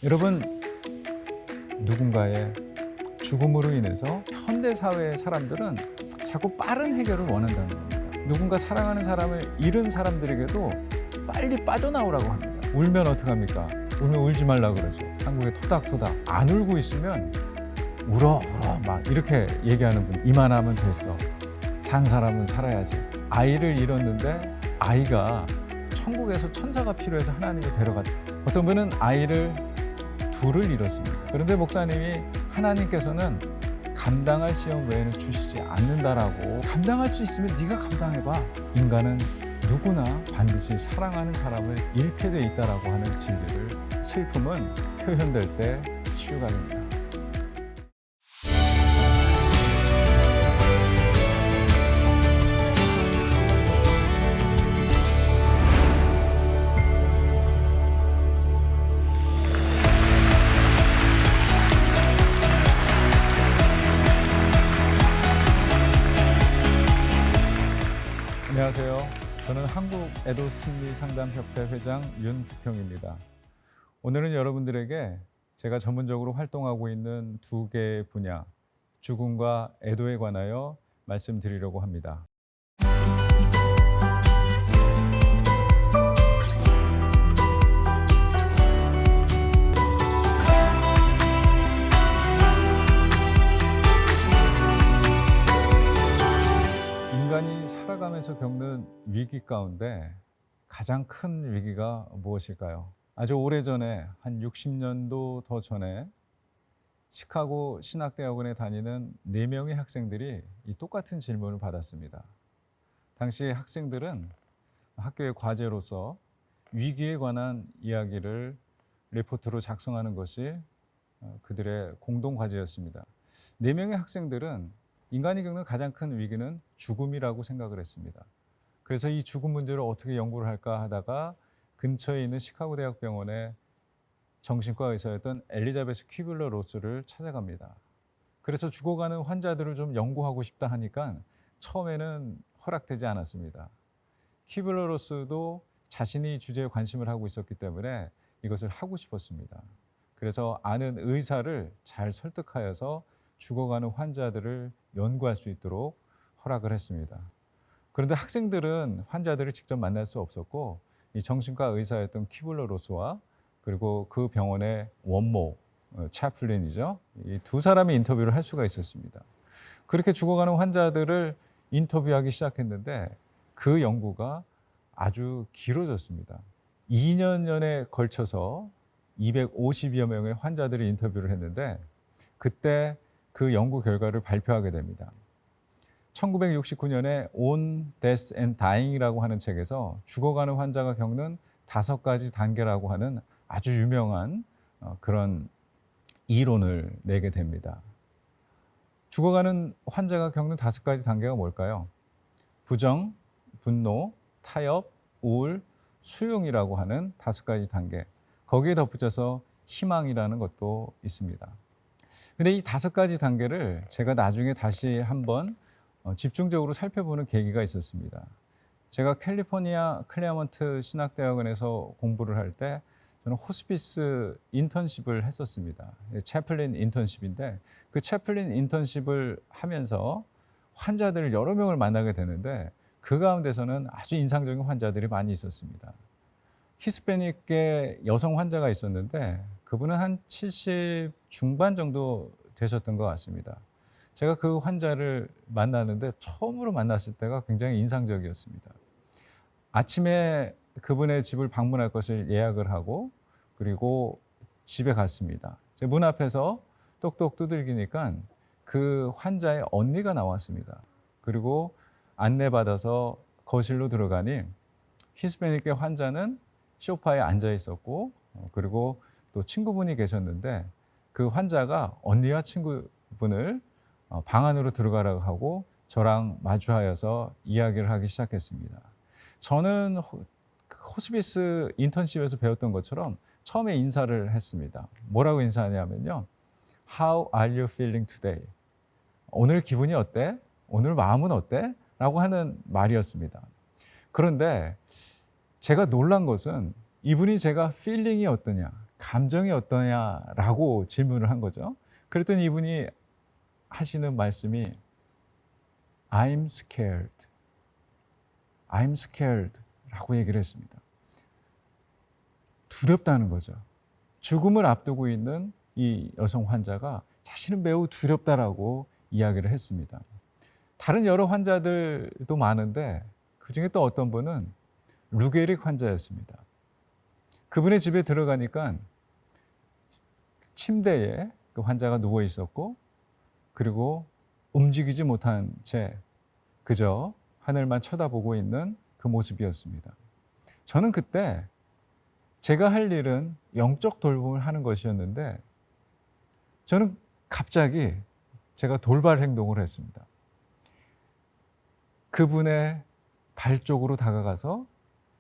여러분, 누군가의 죽음으로 인해서 현대 사회의 사람들은 자꾸 빠른 해결을 원한다는 겁니다. 누군가 사랑하는 사람을 잃은 사람들에게도 빨리 빠져나오라고 합니다. 울면 어떡합니까? 울면 울지 말라 그러죠. 한국에 토닥토닥. 안 울고 있으면 울어 막 이렇게 얘기하는 분. 이만하면 됐어. 산 사람은 살아야지. 아이를 잃었는데 아이가 천국에서 천사가 필요해서 하나님이 데려갔다. 어떤 분은 아이를 둘을 잃었습니다. 그런데 목사님이 하나님께서는 감당할 시험 외에는 주시지 않는다라고, 감당할 수 있으면 네가 감당해봐. 인간은 누구나 반드시 사랑하는 사람을 잃게 돼 있다라고 하는 진리를, 슬픔은 표현될 때 치유가 됩니다. 안녕하세요. 저는 한국애도심리상담협회 회장 윤득형입니다. 오늘은 여러분들에게 제가 전문적으로 활동하고 있는 두 개의 분야, 죽음과 애도에 관하여 말씀드리려고 합니다. 인간이 살아가면서 겪는 위기 가운데 가장 큰 위기가 무엇일까요? 아주 오래전에, 한 60년도 더 전에 시카고 신학대학원에 다니는 4명의 학생들이 이 똑같은 질문을 받았습니다. 당시 학생들은 학교의 과제로서 위기에 관한 이야기를 리포트로 작성하는 것이 그들의 공동 과제였습니다. 4명의 학생들은 인간이 겪는 가장 큰 위기는 죽음이라고 생각을 했습니다. 그래서 이 죽음 문제를 어떻게 연구를 할까 하다가 근처에 있는 시카고 대학병원의 정신과 의사였던 엘리자베스 퀴블러 로스를 찾아갑니다. 그래서 죽어가는 환자들을 좀 연구하고 싶다 하니까 처음에는 허락되지 않았습니다. 퀴블러 로스도 자신이 주제에 관심을 하고 있었기 때문에 이것을 하고 싶었습니다. 그래서 아는 의사를 잘 설득하여서 죽어가는 환자들을 연구할 수 있도록 허락을 했습니다. 그런데 학생들은 환자들을 직접 만날 수 없었고, 이 정신과 의사였던 퀴블러 로스와 그리고 그 병원의 원모, 채플린이죠. 이 두 사람이 인터뷰를 할 수가 있었습니다. 그렇게 죽어가는 환자들을 인터뷰하기 시작했는데 그 연구가 아주 길어졌습니다. 2년에 걸쳐서 250여 명의 환자들을 인터뷰를 했는데 그때 그 연구 결과를 발표하게 됩니다. 1969년에 On Death and Dying이라고 하는 책에서 죽어가는 환자가 겪는 5가지 단계라고 하는 아주 유명한 그런 이론을 내게 됩니다. 죽어가는 환자가 겪는 5가지 단계가 뭘까요? 부정, 분노, 타협, 우울, 수용이라고 하는 5가지 단계. 거기에 덧붙여서 희망이라는 것도 있습니다. 근데 이 5가지 단계를 제가 나중에 다시 한번 집중적으로 살펴보는 계기가 있었습니다. 제가 캘리포니아 클레어먼트 신학대학원에서 공부를 할 때 저는 호스피스 인턴십을 했었습니다. 채플린 인턴십인데 그 채플린 인턴십을 하면서 환자들을 여러 명을 만나게 되는데 그 가운데서는 아주 인상적인 환자들이 많이 있었습니다. 히스패닉계 여성 환자가 있었는데 그분은 한 70 중반 정도 되셨던 것 같습니다. 제가 그 환자를 만나는데 처음으로 만났을 때가 굉장히 인상적이었습니다. 아침에 그분의 집을 방문할 것을 예약을 하고 그리고 집에 갔습니다. 제 문 앞에서 똑똑 두들기니까 그 환자의 언니가 나왔습니다. 그리고 안내받아서 거실로 들어가니 히스패닉계 환자는 소파에 앉아 있었고 그리고 또 친구분이 계셨는데 그 환자가 언니와 친구분을 방 안으로 들어가라고 하고 저랑 마주하여서 이야기를 하기 시작했습니다. 저는 호스피스 인턴십에서 배웠던 것처럼 처음에 인사를 했습니다. 뭐라고 인사하냐면요. How are you feeling today? 오늘 기분이 어때? 오늘 마음은 어때? 라고 하는 말이었습니다. 그런데 제가 놀란 것은 이분이 제가 feeling이 어떠냐, 감정이 어떠냐라고 질문을 한 거죠. 그랬더니 이분이 하시는 말씀이 I'm scared. I'm scared 라고 얘기를 했습니다. 두렵다는 거죠. 죽음을 앞두고 있는 이 여성 환자가 자신은 매우 두렵다라고 이야기를 했습니다. 다른 여러 환자들도 많은데 그중에 또 어떤 분은 루게릭 환자였습니다. 그분의 집에 들어가니까 침대에 그 환자가 누워 있었고, 그리고 움직이지 못한 채 그저 하늘만 쳐다보고 있는 그 모습이었습니다. 저는 그때 제가 할 일은 영적 돌봄을 하는 것이었는데, 저는 갑자기 제가 돌발 행동을 했습니다. 그분의 발 쪽으로 다가가서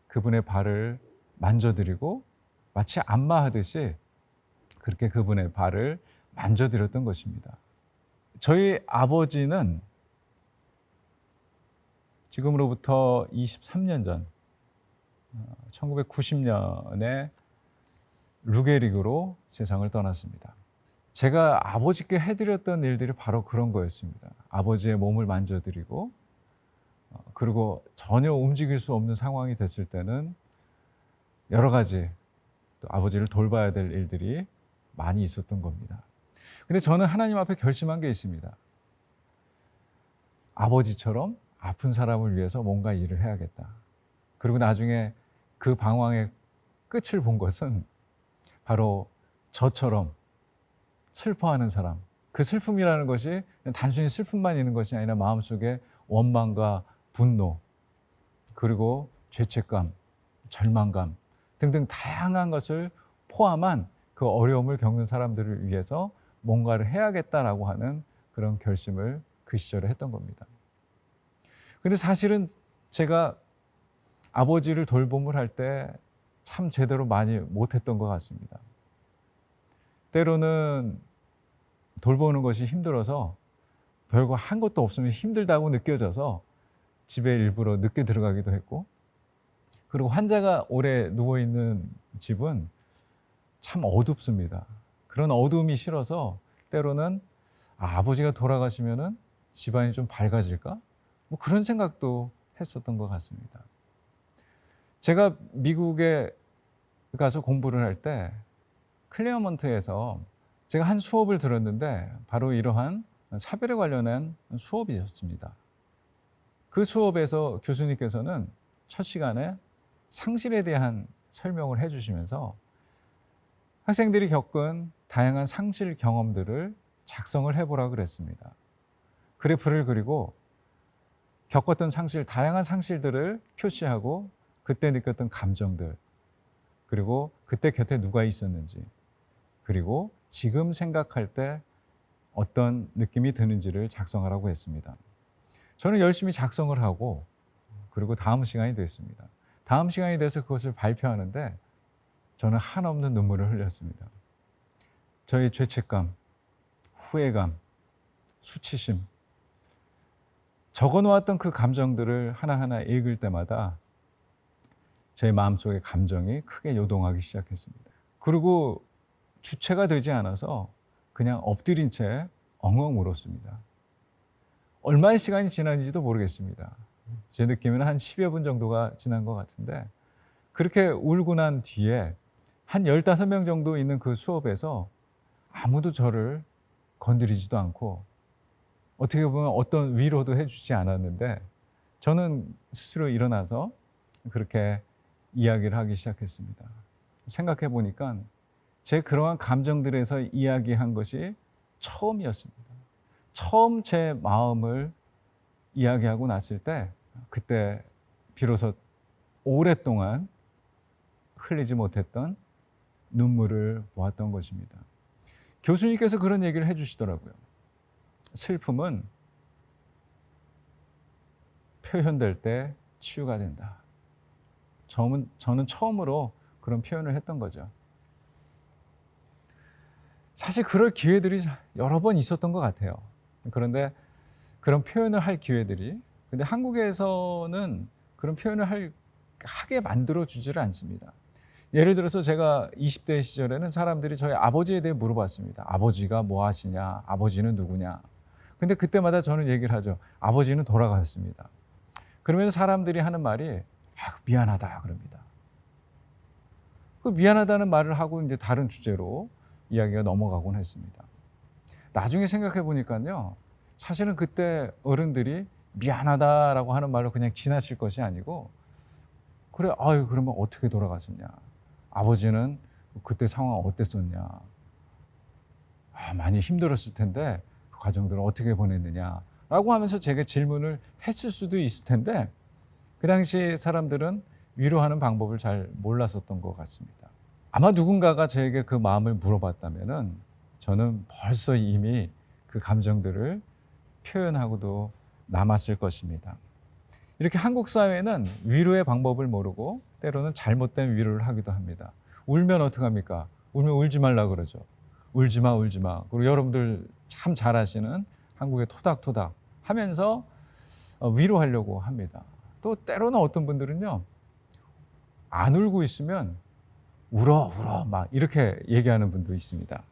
그분의 발을 만져드리고 마치 안마하듯이 그렇게 그분의 발을 만져드렸던 것입니다. 저희 아버지는 지금으로부터 23년 전 1990년에 루게릭으로 세상을 떠났습니다. 제가 아버지께 해드렸던 일들이 바로 그런 거였습니다. 아버지의 몸을 만져드리고, 그리고 전혀 움직일 수 없는 상황이 됐을 때는 여러 가지 또 아버지를 돌봐야 될 일들이 많이 있었던 겁니다. 근데 저는 하나님 앞에 결심한 게 있습니다. 아버지처럼 아픈 사람을 위해서 뭔가 일을 해야겠다. 그리고 나중에 그 방황의 끝을 본 것은 바로 저처럼 슬퍼하는 사람, 그 슬픔이라는 것이 단순히 슬픔만 있는 것이 아니라 마음속에 원망과 분노, 그리고 죄책감, 절망감 등등 다양한 것을 포함한 그 어려움을 겪는 사람들을 위해서 뭔가를 해야겠다라고 하는 그런 결심을 그 시절에 했던 겁니다. 근데 사실은 제가 아버지를 돌봄을 할 때 참 제대로 많이 못했던 것 같습니다. 때로는 돌보는 것이 힘들어서 별거 한 것도 없으면 힘들다고 느껴져서 집에 일부러 늦게 들어가기도 했고, 그리고 환자가 오래 누워있는 집은 참 어둡습니다. 그런 어두움이 싫어서 때로는 아버지가 돌아가시면은 집안이 좀 밝아질까? 뭐 그런 생각도 했었던 것 같습니다. 제가 미국에 가서 공부를 할 때 클레어먼트에서 제가 한 수업을 들었는데 바로 이러한 사별에 관련한 수업이었습니다. 그 수업에서 교수님께서는 첫 시간에 상실에 대한 설명을 해주시면서 학생들이 겪은 다양한 상실 경험들을 작성을 해보라 그랬습니다. 그래프를 그리고 겪었던 상실, 다양한 상실들을 표시하고 그때 느꼈던 감정들, 그리고 그때 곁에 누가 있었는지, 그리고 지금 생각할 때 어떤 느낌이 드는지를 작성하라고 했습니다. 저는 열심히 작성을 하고, 그리고 다음 시간이 됐습니다. 다음 시간이 돼서 그것을 발표하는데 저는 한없는 눈물을 흘렸습니다. 저의 죄책감, 후회감, 수치심, 적어놓았던 그 감정들을 하나하나 읽을 때마다 제 마음속의 감정이 크게 요동하기 시작했습니다. 그리고 주체가 되지 않아서 그냥 엎드린 채 엉엉 울었습니다. 얼마의 시간이 지났는지도 모르겠습니다. 제 느낌에는 한 10여 분 정도가 지난 것 같은데, 그렇게 울고 난 뒤에 한 15명 정도 있는 그 수업에서 아무도 저를 건드리지도 않고 어떻게 보면 어떤 위로도 해주지 않았는데, 저는 스스로 일어나서 그렇게 이야기를 하기 시작했습니다. 생각해 보니까 제 그러한 감정들에서 이야기한 것이 처음이었습니다. 처음 제 마음을 이야기하고 났을 때, 그때 비로소 오랫동안 흘리지 못했던 눈물을 보았던 것입니다. 교수님께서 그런 얘기를 해주시더라고요. 슬픔은 표현될 때 치유가 된다. 저는 처음으로 그런 표현을 했던 거죠. 사실 그럴 기회들이 여러 번 있었던 것 같아요. 그런데 그런 표현을 할 기회들이, 근데 한국에서는 그런 표현을 하게 만들어 주지를 않습니다. 예를 들어서 제가 20대 시절에는 사람들이 저희 아버지에 대해 물어봤습니다. 아버지가 뭐 하시냐? 아버지는 누구냐? 근데 그때마다 저는 얘기를 하죠. 아버지는 돌아가셨습니다. 그러면 사람들이 하는 말이 미안하다 그럽니다. 그 미안하다는 말을 하고 이제 다른 주제로 이야기가 넘어가곤 했습니다. 나중에 생각해 보니까요. 사실은 그때 어른들이 미안하다라고 하는 말로 그냥 지나칠 것이 아니고 그래 아유 그러면 어떻게 돌아가셨냐? 아버지는 그때 상황 어땠었냐? 많이 힘들었을 텐데 그 과정들을 어떻게 보냈느냐라고 하면서 제가 질문을 했을 수도 있을 텐데 그 당시 사람들은 위로하는 방법을 잘 몰랐었던 것 같습니다. 아마 누군가가 저에게 그 마음을 물어봤다면은 저는 벌써 이미 그 감정들을 표현하고도 남았을 것입니다. 이렇게 한국 사회는 위로의 방법을 모르고 때로는 잘못된 위로를 하기도 합니다. 울면 어떡합니까? 울면 울지 말라 그러죠. 울지 마, 울지 마. 그리고 여러분들 참 잘 아시는 한국의 토닥토닥 하면서 위로하려고 합니다. 또 때로는 어떤 분들은요, 안 울고 있으면 울어, 울어, 막 이렇게 얘기하는 분도 있습니다.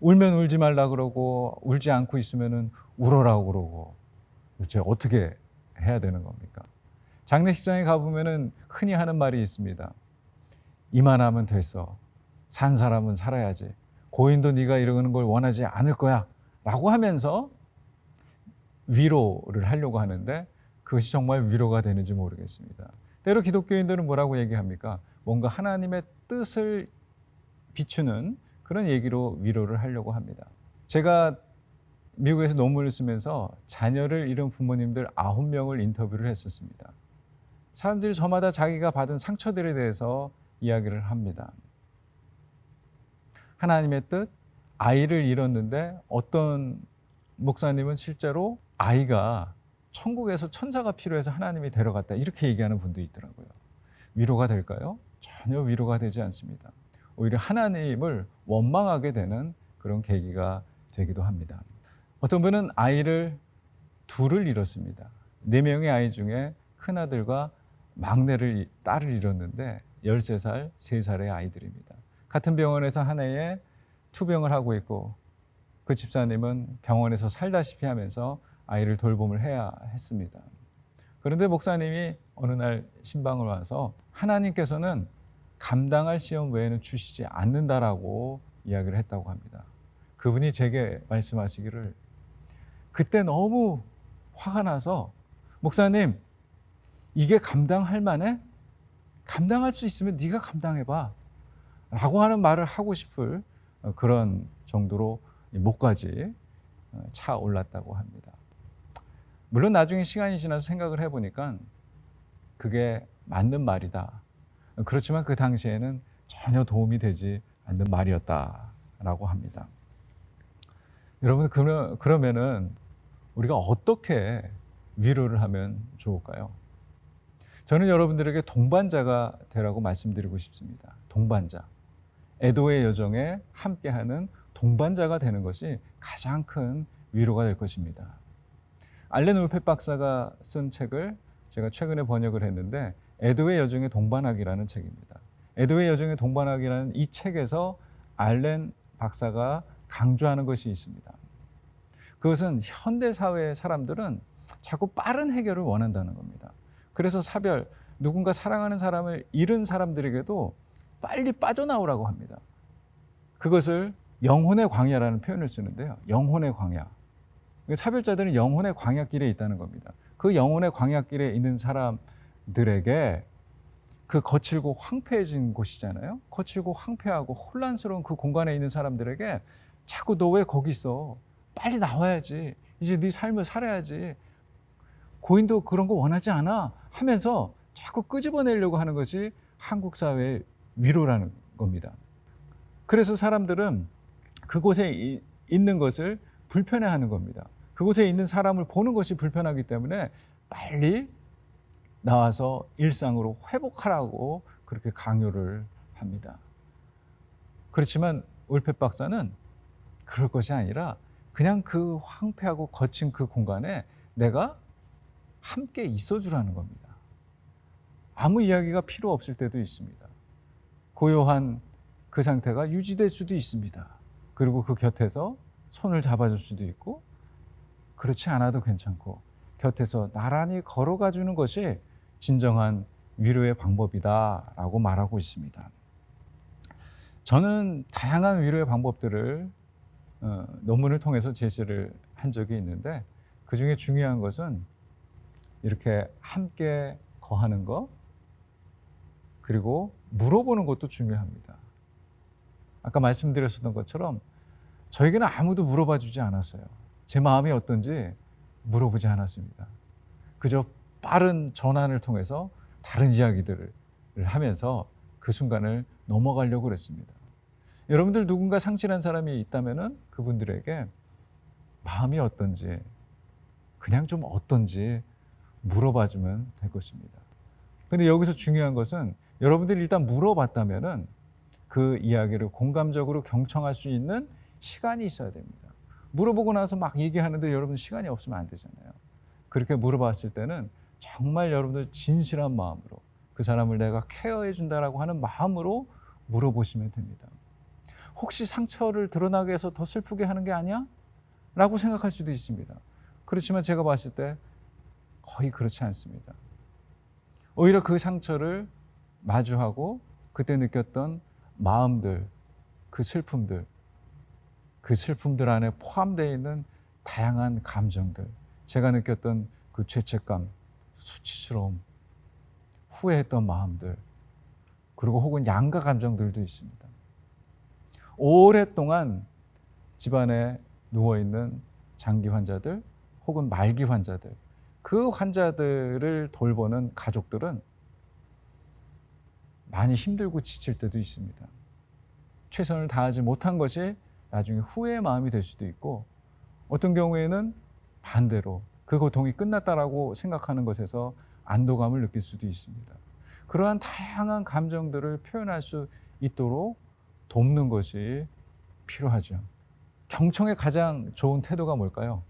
울면 울지 말라 그러고 울지 않고 있으면은 울어라고 그러고 도대체 어떻게 해야 되는 겁니까? 장례식장에 가보면은 흔히 하는 말이 있습니다. 이만하면 됐어. 산 사람은 살아야지. 고인도 네가 이러는 걸 원하지 않을 거야. 라고 하면서 위로를 하려고 하는데 그것이 정말 위로가 되는지 모르겠습니다. 때로 기독교인들은 뭐라고 얘기합니까? 뭔가 하나님의 뜻을 비추는 그런 얘기로 위로를 하려고 합니다. 제가 미국에서 논문을 쓰면서 자녀를 잃은 부모님들 9명을 인터뷰를 했었습니다. 사람들이 저마다 자기가 받은 상처들에 대해서 이야기를 합니다. 하나님의 뜻, 아이를 잃었는데 어떤 목사님은 실제로 아이가 천국에서 천사가 필요해서 하나님이 데려갔다 이렇게 얘기하는 분도 있더라고요. 위로가 될까요? 전혀 위로가 되지 않습니다. 오히려 하나님을 원망하게 되는 그런 계기가 되기도 합니다. 어떤 분은 아이를 둘을 잃었습니다. 4명의 아이 중에 큰아들과 막내를 딸을 잃었는데 13살, 3살의 아이들입니다. 같은 병원에서 한 해에 투병을 하고 있고 그 집사님은 병원에서 살다시피 하면서 아이를 돌봄을 해야 했습니다. 그런데 목사님이 어느 날 신방을 와서 하나님께서는 감당할 시험 외에는 주시지 않는다라고 이야기를 했다고 합니다. 그분이 제게 말씀하시기를 그때 너무 화가 나서 목사님 이게 감당할 만해? 감당할 수 있으면 네가 감당해봐 라고 하는 말을 하고 싶을 그런 정도로 목까지 차올랐다고 합니다. 물론 나중에 시간이 지나서 생각을 해보니까 그게 맞는 말이다. 그렇지만 그 당시에는 전혀 도움이 되지 않는 말이었다라고 합니다. 여러분 그러면은 우리가 어떻게 위로를 하면 좋을까요? 저는 여러분들에게 동반자가 되라고 말씀드리고 싶습니다. 동반자. 애도의 여정에 함께하는 동반자가 되는 것이 가장 큰 위로가 될 것입니다. 알렌 울펫 박사가 쓴 책을 제가 최근에 번역을 했는데 애도의 여정에 동반하기라는 책입니다. 애도의 여정에 동반하기라는 이 책에서 알렌 박사가 강조하는 것이 있습니다. 그것은 현대 사회의 사람들은 자꾸 빠른 해결을 원한다는 겁니다. 그래서 사별, 누군가 사랑하는 사람을 잃은 사람들에게도 빨리 빠져나오라고 합니다. 그것을 영혼의 광야라는 표현을 쓰는데요. 영혼의 광야. 사별자들은 영혼의 광야길에 있다는 겁니다. 그 영혼의 광야길에 있는 사람들에게 그 거칠고 황폐해진 곳이잖아요. 거칠고 황폐하고 혼란스러운 그 공간에 있는 사람들에게 자꾸 너 왜 거기 있어? 빨리 나와야지. 이제 네 삶을 살아야지. 고인도 그런 거 원하지 않아 하면서 자꾸 끄집어내려고 하는 것이 한국 사회의 위로라는 겁니다. 그래서 사람들은 그곳에 있는 것을 불편해하는 겁니다. 그곳에 있는 사람을 보는 것이 불편하기 때문에 빨리 나와서 일상으로 회복하라고 그렇게 강요를 합니다. 그렇지만 울펫 박사는 그럴 것이 아니라 그냥 그 황폐하고 거친 그 공간에 내가 함께 있어주라는 겁니다. 아무 이야기가 필요 없을 때도 있습니다. 고요한 그 상태가 유지될 수도 있습니다. 그리고 그 곁에서 손을 잡아줄 수도 있고, 그렇지 않아도 괜찮고 곁에서 나란히 걸어가 주는 것이 진정한 위로의 방법이다라고 말하고 있습니다. 저는 다양한 위로의 방법들을 논문을 통해서 제시를 한 적이 있는데, 그 중에 중요한 것은 이렇게 함께 거하는 것, 그리고 물어보는 것도 중요합니다. 아까 말씀드렸었던 것처럼 저에게는 아무도 물어봐 주지 않았어요. 제 마음이 어떤지 물어보지 않았습니다. 그저 빠른 전환을 통해서 다른 이야기들을 하면서 그 순간을 넘어가려고 그랬습니다. 여러분들 누군가 상실한 사람이 있다면 그분들에게 마음이 어떤지, 그냥 좀 어떤지 물어봐 주면 될 것입니다. 근데 여기서 중요한 것은 여러분들이 일단 물어봤다면 그 이야기를 공감적으로 경청할 수 있는 시간이 있어야 됩니다. 물어보고 나서 막 얘기하는데 여러분 시간이 없으면 안 되잖아요. 그렇게 물어봤을 때는 정말 여러분들 진실한 마음으로 그 사람을 내가 케어해 준다라고 하는 마음으로 물어보시면 됩니다. 혹시 상처를 드러나게 해서 더 슬프게 하는 게 아니야? 라고 생각할 수도 있습니다. 그렇지만 제가 봤을 때 거의 그렇지 않습니다. 오히려 그 상처를 마주하고 그때 느꼈던 마음들, 그 슬픔들 안에 포함되어 있는 다양한 감정들, 제가 느꼈던 그 죄책감, 수치스러움, 후회했던 마음들, 그리고 혹은 양가 감정들도 있습니다. 오랫동안 집안에 누워있는 장기 환자들 혹은 말기 환자들, 그 환자들을 돌보는 가족들은 많이 힘들고 지칠 때도 있습니다. 최선을 다하지 못한 것이 나중에 후회의 마음이 될 수도 있고, 어떤 경우에는 반대로 그 고통이 끝났다라고 생각하는 것에서 안도감을 느낄 수도 있습니다. 그러한 다양한 감정들을 표현할 수 있도록 돕는 것이 필요하죠. 경청의 가장 좋은 태도가 뭘까요?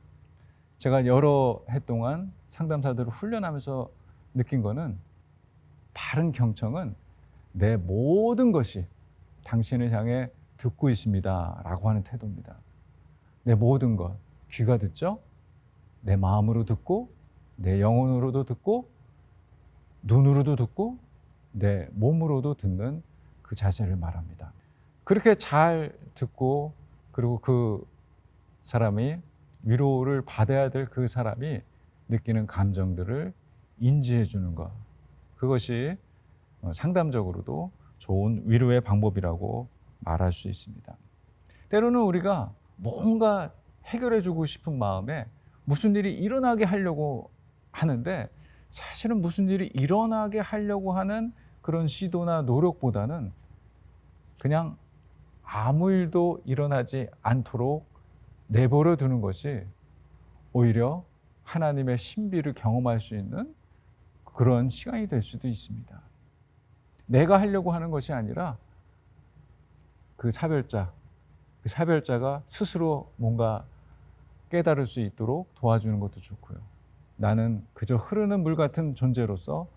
제가 여러 해 동안 상담사들을 훈련하면서 느낀 거는, 바른 경청은 내 모든 것이 당신을 향해 듣고 있습니다 라고 하는 태도입니다. 내 모든 것, 귀가 듣죠? 내 마음으로 듣고, 내 영혼으로도 듣고, 눈으로도 듣고, 내 몸으로도 듣는 그 자세를 말합니다. 그렇게 잘 듣고, 그리고 그 사람이 위로를 받아야 될 그 사람이 느끼는 감정들을 인지해 주는 것, 그것이 상담적으로도 좋은 위로의 방법이라고 말할 수 있습니다. 때로는 우리가 뭔가 해결해 주고 싶은 마음에 무슨 일이 일어나게 하려고 하는데, 사실은 무슨 일이 일어나게 하려고 하는 그런 시도나 노력보다는 그냥 아무 일도 일어나지 않도록 내버려 두는 것이 오히려 하나님의 신비를 경험할 수 있는 그런 시간이 될 수도 있습니다. 내가 하려고 하는 것이 아니라 그 사별자가 스스로 뭔가 깨달을 수 있도록 도와주는 것도 좋고요. 나는 그저 흐르는 물 같은 존재로서,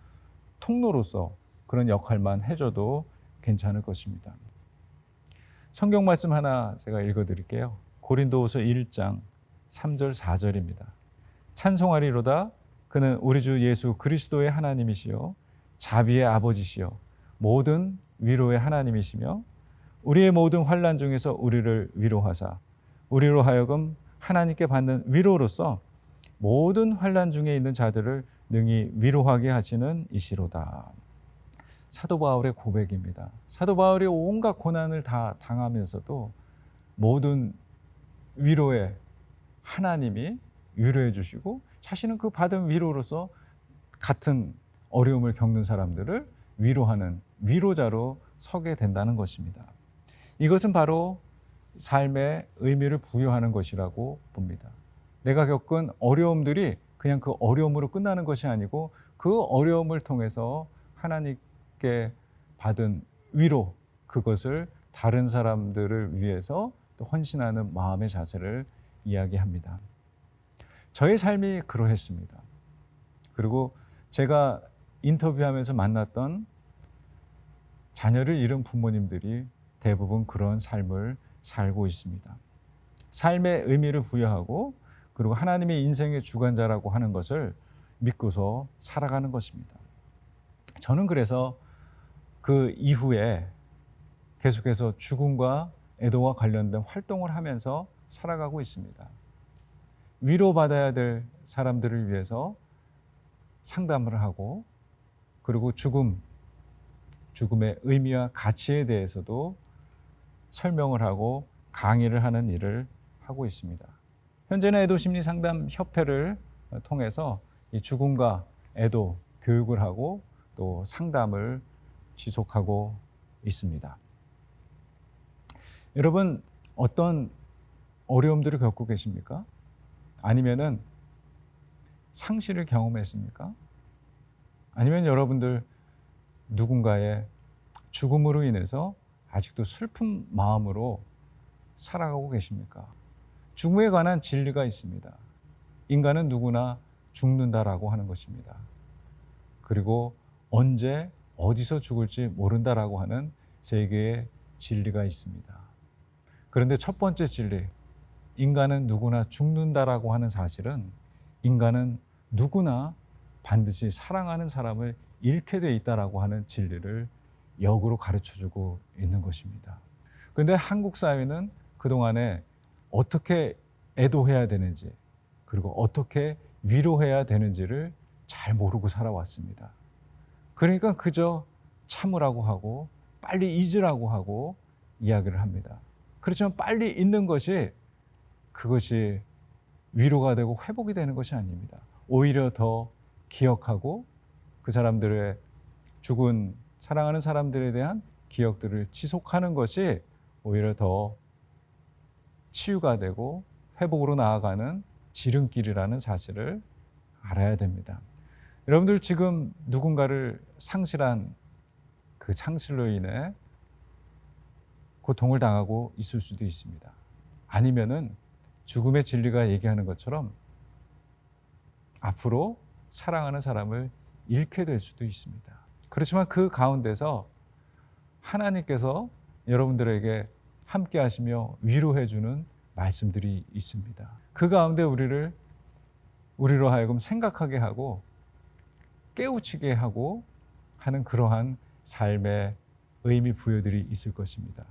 통로로서 그런 역할만 해줘도 괜찮을 것입니다. 성경 말씀 하나 제가 읽어드릴게요. 고린도후서 1장 3절 4절입니다. 찬송하리로다. 그는 우리 주 예수 그리스도의 하나님이시요 자비의 아버지시요 모든 위로의 하나님이시며, 우리의 모든 환난 중에서 우리를 위로하사 우리로 하여금 하나님께 받는 위로로서 모든 환난 중에 있는 자들을 능히 위로하게 하시는 이시로다. 사도 바울의 고백입니다. 사도 바울이 온갖 고난을 다 당하면서도 모든 위로의 하나님이 위로해 주시고, 자신은 그 받은 위로로서 같은 어려움을 겪는 사람들을 위로하는 위로자로 서게 된다는 것입니다. 이것은 바로 삶의 의미를 부여하는 것이라고 봅니다. 내가 겪은 어려움들이 그냥 그 어려움으로 끝나는 것이 아니고, 그 어려움을 통해서 하나님께 받은 위로, 그것을 다른 사람들을 위해서 또 헌신하는 마음의 자세를 이야기합니다. 저의 삶이 그러했습니다. 그리고 제가 인터뷰하면서 만났던 자녀를 잃은 부모님들이 대부분 그런 삶을 살고 있습니다. 삶의 의미를 부여하고 그리고 하나님의 인생의 주관자라고 하는 것을 믿고서 살아가는 것입니다. 저는 그래서 그 이후에 계속해서 죽음과 애도와 관련된 활동을 하면서 살아가고 있습니다. 위로받아야 될 사람들을 위해서 상담을 하고 그리고 죽음의 의미와 가치에 대해서도 설명을 하고 강의를 하는 일을 하고 있습니다. 현재는 애도심리상담협회를 통해서 이 죽음과 애도 교육을 하고 또 상담을 지속하고 있습니다. 여러분, 어떤 어려움들을 겪고 계십니까? 아니면은 상실을 경험했습니까? 아니면 여러분들 누군가의 죽음으로 인해서 아직도 슬픈 마음으로 살아가고 계십니까? 죽음에 관한 진리가 있습니다. 인간은 누구나 죽는다라고 하는 것입니다. 그리고 언제 어디서 죽을지 모른다라고 하는 세 개의 진리가 있습니다. 그런데 첫 번째 진리, 인간은 누구나 죽는다라고 하는 사실은 인간은 누구나 반드시 사랑하는 사람을 잃게 돼 있다라고 하는 진리를 역으로 가르쳐주고 있는 것입니다. 그런데 한국 사회는 그동안에 어떻게 애도해야 되는지 그리고 어떻게 위로해야 되는지를 잘 모르고 살아왔습니다. 그러니까 그저 참으라고 하고 빨리 잊으라고 하고 이야기를 합니다. 그렇지만 빨리 잊는 것이 그것이 위로가 되고 회복이 되는 것이 아닙니다. 오히려 더 기억하고 그 사람들의 죽은 사랑하는 사람들에 대한 기억들을 지속하는 것이 오히려 더 치유가 되고 회복으로 나아가는 지름길이라는 사실을 알아야 됩니다. 여러분들 지금 누군가를 상실한 그 상실로 인해 고통을 당하고 있을 수도 있습니다. 아니면은 죽음의 진리가 얘기하는 것처럼 앞으로 사랑하는 사람을 잃게 될 수도 있습니다. 그렇지만 그 가운데서 하나님께서 여러분들에게 함께 하시며 위로해 주는 말씀들이 있습니다. 그 가운데 우리로 하여금 생각하게 하고 깨우치게 하고 하는 그러한 삶의 의미 부여들이 있을 것입니다.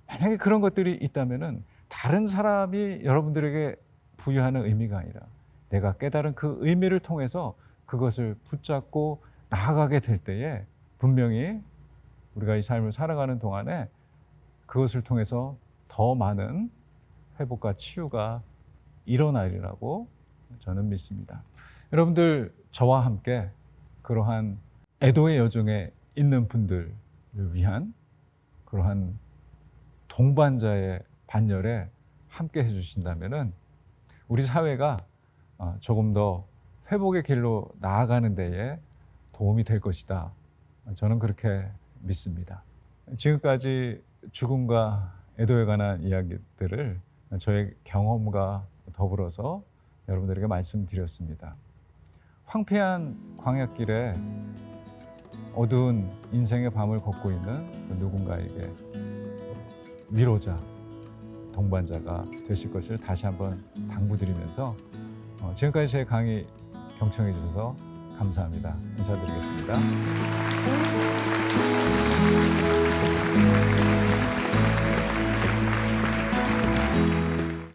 만약에 그런 것들이 있다면은 다른 사람이 여러분들에게 부여하는 의미가 아니라 내가 깨달은 그 의미를 통해서 그것을 붙잡고 나아가게 될 때에 분명히 우리가 이 삶을 살아가는 동안에 그것을 통해서 더 많은 회복과 치유가 일어나리라고 저는 믿습니다. 여러분들 저와 함께 그러한 애도의 여정에 있는 분들을 위한 그러한 동반자의 반열에 함께 해주신다면은 우리 사회가 조금 더 회복의 길로 나아가는 데에 도움이 될 것이다. 저는 그렇게 믿습니다. 지금까지 죽음과 애도에 관한 이야기들을 저의 경험과 더불어서 여러분들에게 말씀드렸습니다. 황폐한 광야길에 어두운 인생의 밤을 걷고 있는 그 누군가에게 위로자, 동반자가 되실 것을 다시 한번 당부드리면서 지금까지 제 강의 경청해 주셔서 감사합니다. 인사드리겠습니다.